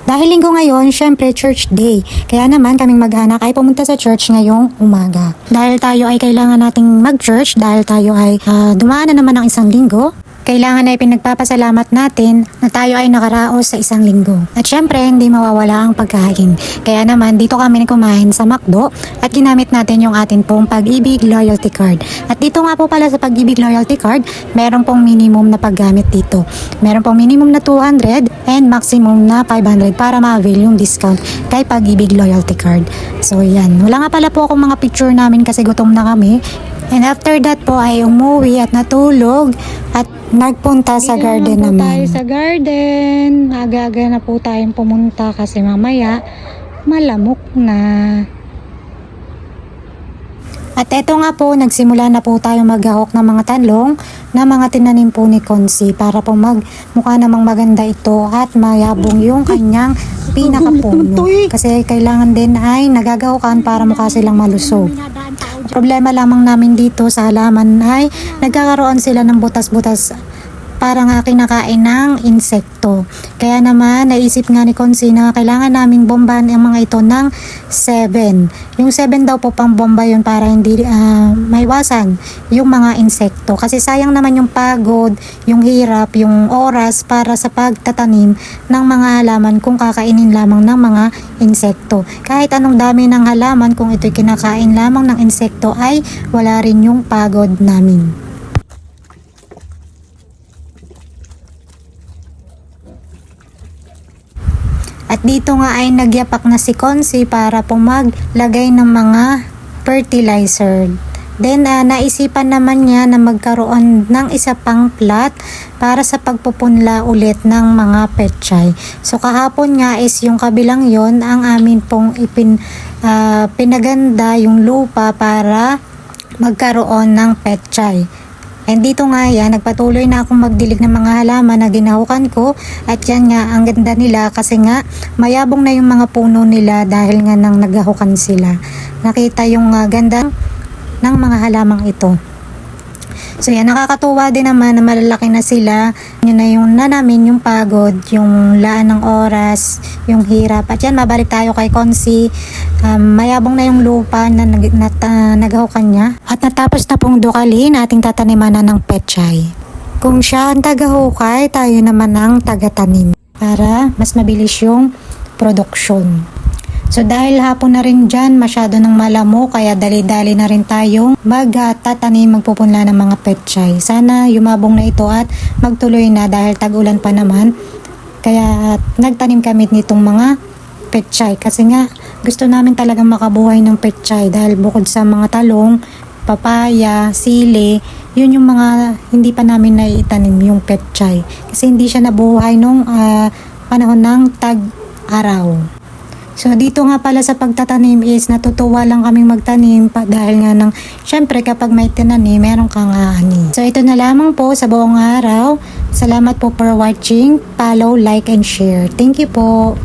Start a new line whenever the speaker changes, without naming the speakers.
Dahil linggo ngayon, syempre church day. Kaya naman kaming mag-anak ay pumunta sa church ngayong umaga. Dahil tayo ay kailangan nating mag-church, dahil tayo ay dumaan na naman ng isang linggo, kailangan ay pinagpapasalamat natin na tayo ay nakaraos sa isang linggo. At syempre, hindi mawawala ang pagkain. Kaya naman, dito kami kumain sa McDo at ginamit natin yung atin pong Pag-ibig Loyalty Card. At dito nga po pala sa Pag-ibig Loyalty Card, meron pong minimum na paggamit dito. Meron pong minimum na 200 and maximum na 500 para ma-avail yung discount kay Pag-ibig Loyalty Card. So yan, wala nga pala po akong mga picture namin kasi gutom na kami. And after that po ay umuwi at natulog at nagpunta sa garden naman. Tayo sa garden. Aga-aga na po tayong pumunta kasi mamaya malamok na. At eto nga po, nagsimula na po tayo maghahok ng mga talong na mga tinanim po ni Consi para po mukha namang maganda ito at mayabong yung kanyang pinakapuno. Kasi kailangan din ay nagagahukan para mukha silang malusog. Problema lamang namin dito sa halaman ay nagkakaroon sila ng butas-butas para nga kinakain ng insekto. Kaya naman naisip nga ni Consi na kailangan naming bombahan ang mga ito ng 7. Yung 7 daw po pang bomba yun para hindi maiwasan yung mga insekto. Kasi sayang naman yung pagod, yung hirap, yung oras para sa pagtatanim ng mga halaman kung kakainin lamang ng mga insekto. Kahit anong dami ng halaman, kung ito'y kinakain lamang ng insekto ay wala rin yung pagod namin. At dito nga ay nagyapak na si Consi para po maglagay ng mga fertilizer. Then naisipan naman niya na magkaroon ng isa pang plot para sa pagpupunla ulit ng mga petchay. So kahapon nga is yung kabilang yon ang amin pong pinaganda yung lupa para magkaroon ng petchay. And dito nga yan, nagpatuloy na akong magdilig ng mga halaman na ginahukan ko. At yan nga, ang ganda nila kasi nga mayabong na yung mga puno nila dahil nga nang naghahukan sila. Nakita yung ganda ng mga halamang ito. So yan, nakakatuwa din naman na malalaki na sila. Yun na yung namin yung pagod, yung laan ng oras, yung hirap. At yan, mabalik tayo kay Consi. Mayabong na yung lupa na naghahukan niya. At natapos na pong dukalin, ating tataniman na ng petchay. Kung siya ang tagahukay, tayo naman ang tagatanim para mas mabilis yung produksyon. So dahil hapon na rin dyan, masyado ng malamo, kaya dali-dali na rin tayong magtatanim, magpupunla ng mga petchay. Sana yumabong na ito at magtuloy na dahil tag-ulan pa naman. Kaya nagtanim kami nitong mga petchay kasi nga gusto namin talagang makabuhay ng petchay dahil bukod sa mga talong, papaya, sili, yun yung mga hindi pa namin naitanim yung petchay. Kasi hindi siya nabuhay nung panahon ng tag-araw. So dito nga pala sa pagtatanim is natutuwa lang kaming magtanim dahil nga syempre kapag may tinanim, meron kang ani. So ito na lamang po sa buong araw. Salamat po for watching. Follow, like, and share. Thank you po.